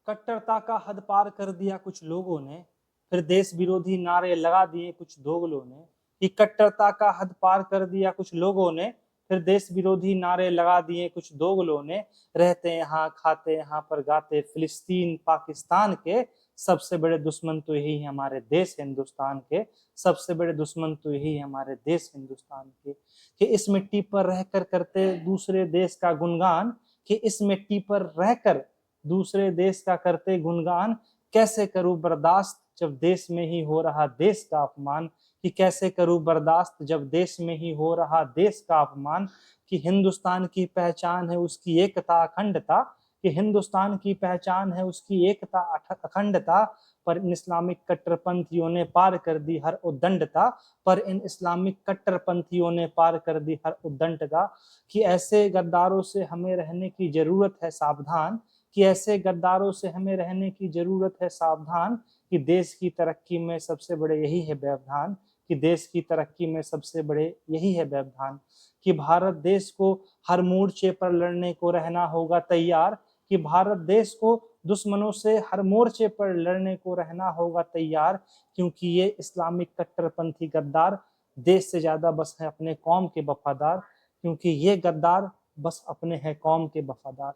कट्टरता का हद पार कर दिया कुछ लोगों ने, फिर देश विरोधी नारे लगा दिए कुछ दोगलों ने। कि कट्टरता का हद पार कर दिया कुछ लोगों ने, फिर देश विरोधी नारे लगा दिए कुछ दोगलों ने। रहते यहाँ खाते यहाँ पर गाते फिलिस्तीन पाकिस्तान के, सबसे बड़े दुश्मन तो यही है हमारे देश हिंदुस्तान के। सबसे बड़े दुश्मन तो यही है हमारे देश हिंदुस्तान के। कि इस मिट्टी पर रहकर करते दूसरे देश का गुणगान, कि इस मिट्टी पर रहकर दूसरे देश का करते गुणगान। कैसे करूं बर्दाश्त जब देश में ही हो रहा देश का अपमान। कि कैसे करूं बर्दाश्त जब देश में ही हो रहा देश का अपमान। कि हिंदुस्तान की पहचान है उसकी एकता अखंडता। कि हिंदुस्तान की पहचान है उसकी एकता अखंडता। पर इन इस्लामिक कट्टरपंथियों ने पार कर दी हर उद्दंडता। पर इन इस्लामिक कट्टरपंथियों ने पार कर दी हर उद्दंडता। कि ऐसे गद्दारों से हमें रहने की जरूरत है सावधान। कि ऐसे गद्दारों से हमें रहने की जरूरत है सावधान। कि देश की तरक्की में सबसे बड़े यही है व्यवधान। कि देश की तरक्की में सबसे बड़े यही है व्यवधान। कि भारत देश को हर मोर्चे पर लड़ने को रहना होगा तैयार। कि भारत देश को दुश्मनों से हर मोर्चे पर लड़ने को रहना होगा तैयार। क्योंकि ये इस्लामिक कट्टरपंथी गद्दार देश से ज्यादा बस है अपने कौम के वफादार। क्योंकि ये गद्दार बस अपने हैं कौम के वफादार।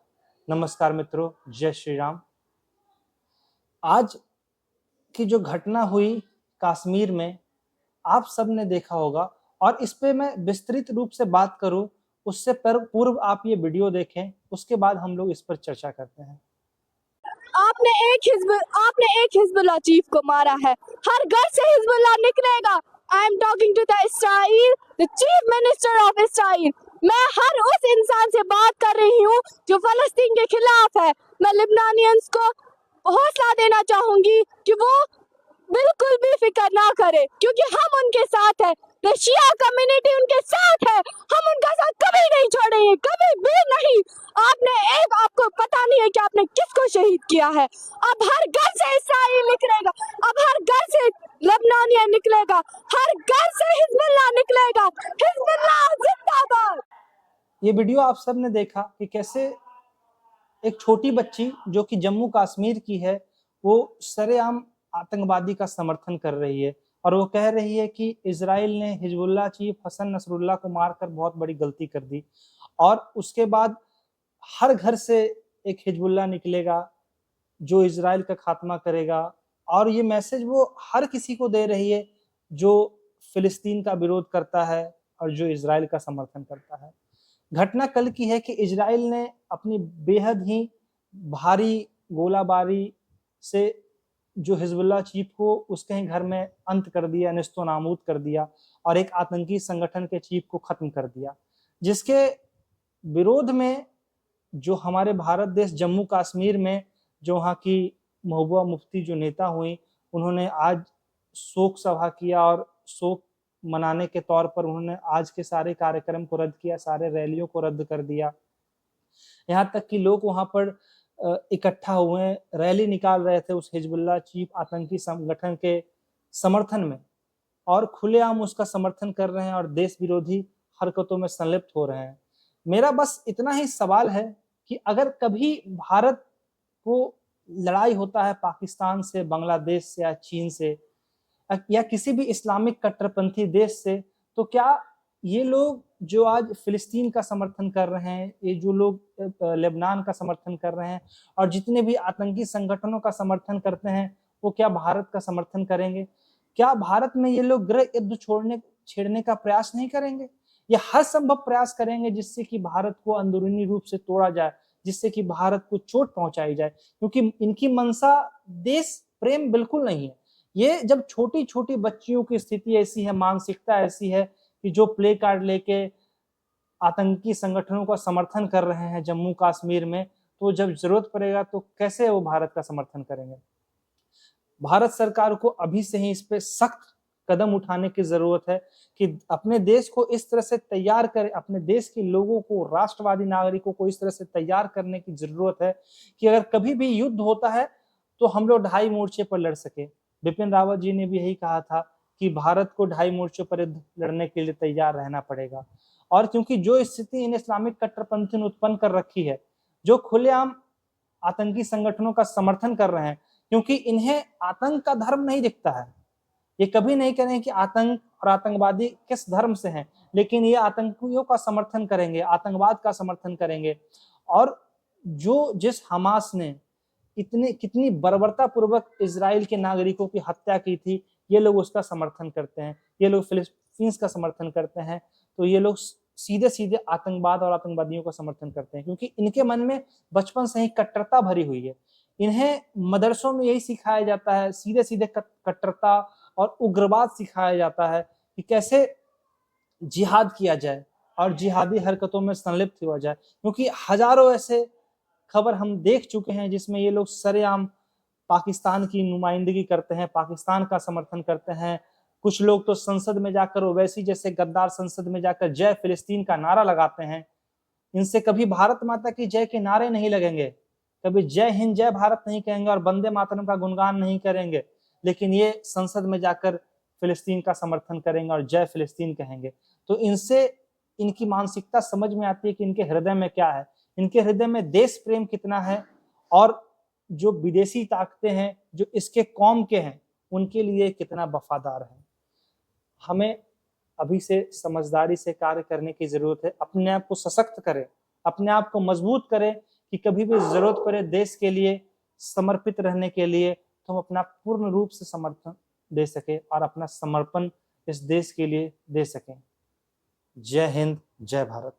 नमस्कार मित्रों, जय श्री राम। आज की जो घटना हुई कश्मीर में, आप सब ने देखा होगा, और इस पे मैं विस्तृत रूप से बात करूं उससे पूर्व आप ये वीडियो देखें, उसके बाद हम लोग इस पर चर्चा करते हैं। आपने एक हिजबुल्लाह चीफ को मारा है, हर घर से हिजबुल्लाह निकलेगा। I am talking to the Israel, the chief minister of Israel. मैं हर उस इंसान से बात कर रही हूँ जो फलस्तीन के खिलाफ है। मैं लिबनानियंस को हौसला देना चाहूंगी कि वो बिल्कुल भी फिक्र ना करे, क्योंकि हम उनके साथ है। रशिया कम्युनिटी उनके साथ है, हम उनका साथ कभी नहीं छोड़ेंगे, कभी भी नहीं। आपको पता नहीं है कि आपने किसको शहीद किया है। अब हर घर से इस्राइल निकलेगा, अब हर घर से लेबनानियन निकलेगा, हर घर से हिजबुल्लाह निकलेगा। हिजबुल्लाह जिंदाबाद। ये वीडियो आप सब ने देखा कि कैसे एक छोटी बच्ची जो कि जम्मू कश्मीर की है, वो सरेआम आतंकवादी का समर्थन कर रही है और वो कह रही है कि इजराइल ने हिजबुल्लाह चीफ हसन नसरुल्लाह को मारकर बहुत बड़ी गलती कर दी, और उसके बाद हर घर से एक हिजबुल्लाह निकलेगा जो इजराइल का खात्मा करेगा। और ये मैसेज वो हर किसी को दे रही है जो फिलिस्तीन का विरोध करता है और जो इजराइल का समर्थन करता है। घटना कल की है कि इजराइल ने अपनी बेहद ही भारी गोलाबारी से जो हिजबुल्लाह चीफ को उसके ही घर में अंत कर दिया, निस्तो नाबूद कर दिया, और एक आतंकी संगठन के चीफ को खत्म कर दिया। जिसके विरोध में जो हमारे भारत देश जम्मू कश्मीर में जो वहाँ की महबूबा मुफ्ती जो नेता हुई, उन्होंने आज शोक सभा किया और शोक मनाने के तौर पर उन्होंने आज के सारे कार्यक्रम को रद्द किया, सारे रैलियों को रद्द कर दिया। यहाँ तक कि लोग वहां पर इकट्ठा हुए, रैली निकाल रहे थे उस हिजबुल्लाह चीफ आतंकी संगठन के समर्थन में, और खुलेआम उसका समर्थन कर रहे हैं और देश विरोधी हरकतों में संलिप्त हो रहे हैं। मेरा बस इतना ही सवाल है कि अगर कभी भारत को लड़ाई होता है पाकिस्तान से, बांग्लादेश से या चीन से या किसी भी इस्लामिक कट्टरपंथी देश से, तो क्या ये लोग जो आज फिलिस्तीन का समर्थन कर रहे हैं, ये जो लोग लेबनान का समर्थन कर रहे हैं और जितने भी आतंकी संगठनों का समर्थन करते हैं, वो क्या भारत का समर्थन करेंगे? क्या भारत में ये लोग गृह युद्ध छेड़ने का प्रयास नहीं करेंगे? ये हर संभव प्रयास करेंगे जिससे कि भारत को अंदरूनी रूप से तोड़ा जाए, जिससे कि भारत को चोट पहुंचाई जाए, क्योंकि इनकी मंशा देश प्रेम बिल्कुल नहीं है। ये जब छोटी छोटी बच्चियों की स्थिति ऐसी है, मानसिकता ऐसी है कि जो प्ले कार्ड लेके आतंकी संगठनों का समर्थन कर रहे हैं जम्मू कश्मीर में, तो जब जरूरत पड़ेगा तो कैसे वो भारत का समर्थन करेंगे? भारत सरकार को अभी से ही इस पे सख्त कदम उठाने की जरूरत है कि अपने देश को इस तरह से तैयार करे, अपने देश के लोगों को, राष्ट्रवादी नागरिकों को इस तरह से तैयार करने की जरूरत है कि अगर कभी भी युद्ध होता है तो हम लोग ढाई मोर्चे पर लड़ सके। बिपिन रावत जी ने भी यही कहा था कि भारत को ढाई मोर्चों पर लड़ने के लिए तैयार रहना पड़ेगा। और क्योंकि जो स्थिति इन इस्लामिक कट्टरपंथी ने उत्पन्न कर रखी है, जो खुलेआम आतंकी संगठनों का समर्थन कर रहे हैं, क्योंकि इन्हें आतंक का धर्म नहीं दिखता है। ये कभी नहीं करेंगे कि आतंक और आतंकवादी किस धर्म से हैं, लेकिन ये आतंकियों का समर्थन करेंगे, आतंकवाद का समर्थन करेंगे। और जिस हमास ने कितनी बर्बरता पूर्वक इजराइल के नागरिकों की हत्या की थी, ये लोग उसका समर्थन करते हैं, ये लोग फिलिस्तीन का समर्थन करते हैं। तो ये लोग सीधे सीधे आतंकवाद और आतंकवादियों का समर्थन करते हैं, क्योंकि इनके मन में बचपन से ही कट्टरता भरी हुई है। इन्हें मदरसों में यही सिखाया जाता है, सीधे सीधे कट्टरता और उग्रवाद सिखाया जाता है कि कैसे जिहाद किया जाए और जिहादी हरकतों में संलिप्त हुआ जाए। क्योंकि हजारों ऐसे खबर हम देख चुके हैं जिसमें ये लोग सरेआम पाकिस्तान की नुमाइंदगी करते हैं, पाकिस्तान का समर्थन करते हैं। कुछ लोग तो संसद में जाकर ओवैसी जैसे गद्दार संसद में जाकर जय फिलिस्तीन का नारा लगाते हैं। इनसे कभी भारत माता की जय के नारे नहीं लगेंगे, कभी जय हिंद जय भारत नहीं कहेंगे और वंदे मातरम का गुणगान नहीं करेंगे, लेकिन ये संसद में जाकर फिलिस्तीन का समर्थन करेंगे और जय फिलिस्तीन कहेंगे। तो इनसे इनकी मानसिकता समझ में आती है कि इनके हृदय में क्या है, इनके हृदय में देश प्रेम कितना है, और जो विदेशी ताकतें हैं जो इसके कौम के हैं उनके लिए कितना वफादार है। हमें अभी से समझदारी से कार्य करने की जरूरत है। अपने आप को सशक्त करें, अपने आप को मजबूत करें कि कभी भी जरूरत पड़े देश के लिए समर्पित रहने के लिए तो हम अपना पूर्ण रूप से समर्थन दे सके और अपना समर्पण इस देश के लिए दे सकें। जय हिंद, जय भारत।